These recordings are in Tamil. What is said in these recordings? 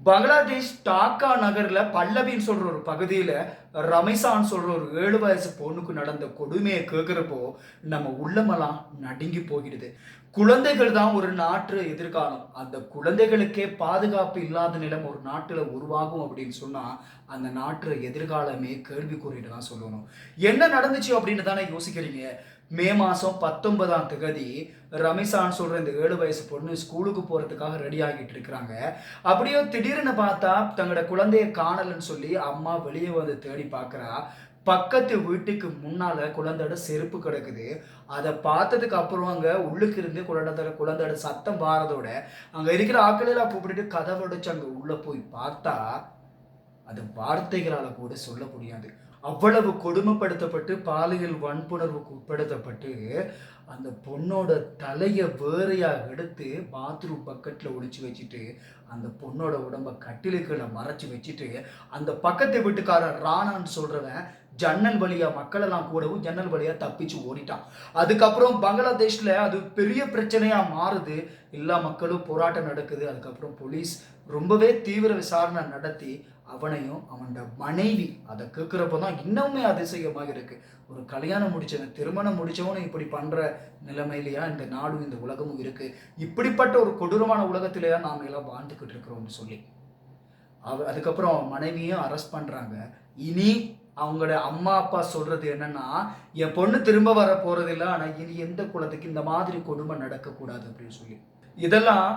பங்களாதேஷ் டாக்கா நகர்ல பல்லவின்னு சொல்ற ஒரு பகுதியில ரமைசான்னு சொல்ற ஒரு 7 வயசு பொண்ணுக்கு நடந்த கொடுமையை கேட்கிறப்போ நம்ம உள்ளமெல்லாம் நடுங்கி போகிடுது. குழந்தைகள் தான் ஒரு நாட்டு எதிர்காலம். அந்த குழந்தைகளுக்கே பாதுகாப்பு இல்லாத நிலம் ஒரு நாட்டுல உருவாகும் அப்படின்னு சொன்னா அந்த நாட்டு எதிர்காலமே கேள்விக்குறின்னு தான் சொல்லணும். என்ன நடந்துச்சு அப்படின்னு தானே யோசிக்கிறீங்க. மே மாசம் 19ஆம் தேதி ரமிசான்னு சொல்ற இந்த 7 வயசு பொண்ணு ஸ்கூலுக்கு போறதுக்காக ரெடி ஆகிட்டு இருக்கிறாங்க. அப்படியே திடீர்னு பார்த்தா தங்களோட குழந்தைய காணலன்னு சொல்லி அம்மா வெளியே வந்து தேடி பார்க்குறா. பக்கத்து வீட்டுக்கு முன்னால குழந்தையோட செருப்பு கிடக்குது. அத பார்த்ததுக்கு அப்புறம் அங்க உள்ளுக்கு இருந்து குழந்தையோட சத்தம் வாரதோட, அங்க இருக்கிற ஆட்கள் எல்லாம் கூப்பிட்டுட்டு கதவ உடைச்சு அங்க உள்ள போய் பார்த்தா, அது வார்த்தைகளால கூட சொல்ல முடியாது. அவ்வளவு கொடுமைப்படுத்தப்பட்டு, பாலியல் வன்புணர்வுக்கு உட்படுத்தப்பட்டு, அந்த பொண்ணோட தலைய வேறையா எடுத்து பாத்ரூம் பக்கெட்ல ஒளிச்சு வச்சுட்டு, அந்த பொண்ணோட உடம்ப கட்டிலுக்குள்ள மறைச்சு வச்சுட்டு, அந்த பக்கத்து வீட்டுக்காரன் ராணான்னு சொல்றவன் ஜன்னல் வழியா மக்களெல்லாம் கூடவும் ஜன்னல் வழியா தப்பிச்சு ஓடிட்டான். அதுக்கப்புறம் பங்களாதேஷ்ல அது பெரிய பிரச்சனையா மாறுது. எல்லா மக்களும் போராட்டம் நடக்குது. அதுக்கப்புறம் போலீஸ் ரொம்பவே தீவிர விசாரணை நடத்தி அவனையும் அவனோட மனைவி அதை கேட்குறப்ப தான் இன்னுமே அதிசயமாக இருக்கு. ஒரு கல்யாணம் முடிச்சவன் திருமணம் முடிச்சவனும் இப்படி பண்ற நிலைமையிலையா இந்த நாடும் இந்த உலகமும் இருக்கு. இப்படிப்பட்ட ஒரு கொடூரமான உலகத்திலேயா நாம எல்லாம் வாழ்ந்துக்கிட்டு இருக்கிறோம்னு சொல்லி அதுக்கப்புறம் மனைவியும் அரெஸ்ட் பண்றாங்க. இனி அவங்களோட அம்மா அப்பா சொல்றது என்னன்னா, என் பொண்ணு திரும்ப வர போறதில்லை, ஆனா இனி எந்த குலத்துக்கு இந்த மாதிரி கொடுமை நடக்கக்கூடாது அப்படின்னு சொல்லி. இதெல்லாம்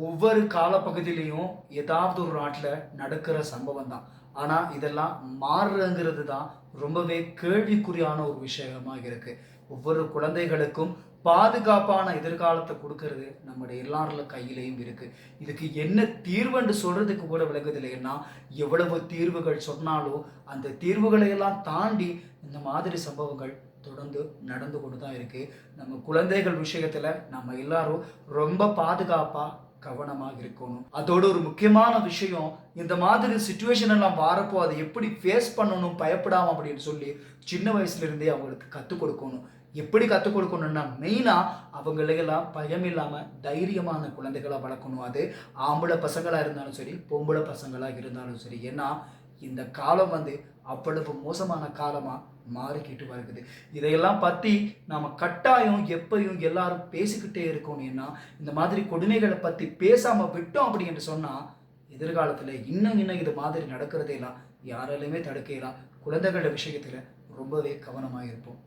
ஒவ்வொரு காலப்பகுதியிலையும் ஏதாவது ஒரு நாட்டில் நடக்கிற சம்பவம் தான். ஆனால் இதெல்லாம் மாறுறங்கிறது தான் ரொம்பவே கேள்விக்குறியான ஒரு விஷயமா இருக்கு. ஒவ்வொரு குழந்தைகளுக்கும் பாதுகாப்பான எதிர்காலத்தை கொடுக்கறது நம்முடைய எல்லாரோட கையிலையும் இருக்கு. இதுக்கு என்ன தீர்வுன்னு சொல்றதுக்கு கூட விளங்குதில்லைன்னா, எவ்வளவு தீர்வுகள் சொன்னாலும் அந்த தீர்வுகளை எல்லாம் தாண்டி இந்த மாதிரி சம்பவங்கள் தொடர்ந்து நடந்து கொண்டு தான் இருக்கு. நம்ம குழந்தைகள் விஷயத்துல நம்ம எல்லாரும் ரொம்ப பாதுகாப்பா கவனமாக இருக்கணும். அதோட ஒரு முக்கியமான விஷயம், இந்த மாதிரி சிச்சுவேஷன் எல்லாம் வாரப்போ அதை எப்படி ஃபேஸ் பண்ணணும் பயப்படாம அப்படின்னு சொல்லி சின்ன வயசுல இருந்தே அவங்களுக்கு கற்றுக் கொடுக்கணும். எப்படி கற்றுக் கொடுக்கணும்னா மெயினா அவங்களையெல்லாம் பயம் இல்லாம தைரியமான குழந்தைகளா வளர்க்கணும். அது ஆம்பளை பசங்களா இருந்தாலும் சரி, பொம்பளை பசங்களா இருந்தாலும் சரி. ஏன்னா இந்த காலம் அவ்வளவு மோசமான காலமா மாறிக்கிட்டு வருகிறது. இதையெல்லாம் பத்தி நாம கட்டாயம் எப்பயும் எல்லாரும் பேசிக்கிட்டே இருக்கணும். ஏன்னா இந்த மாதிரி கொடுமைகளை பத்தி பேசாம விட்டோம் அப்படி என்று சொன்னா எதிர்காலத்துல இன்னும் இது மாதிரி நடக்கிறதையெல்லாம் யாராலையுமே தடுக்கலாம். குழந்தைகள விஷயத்துல ரொம்பவே கவனமாக இருப்போம்.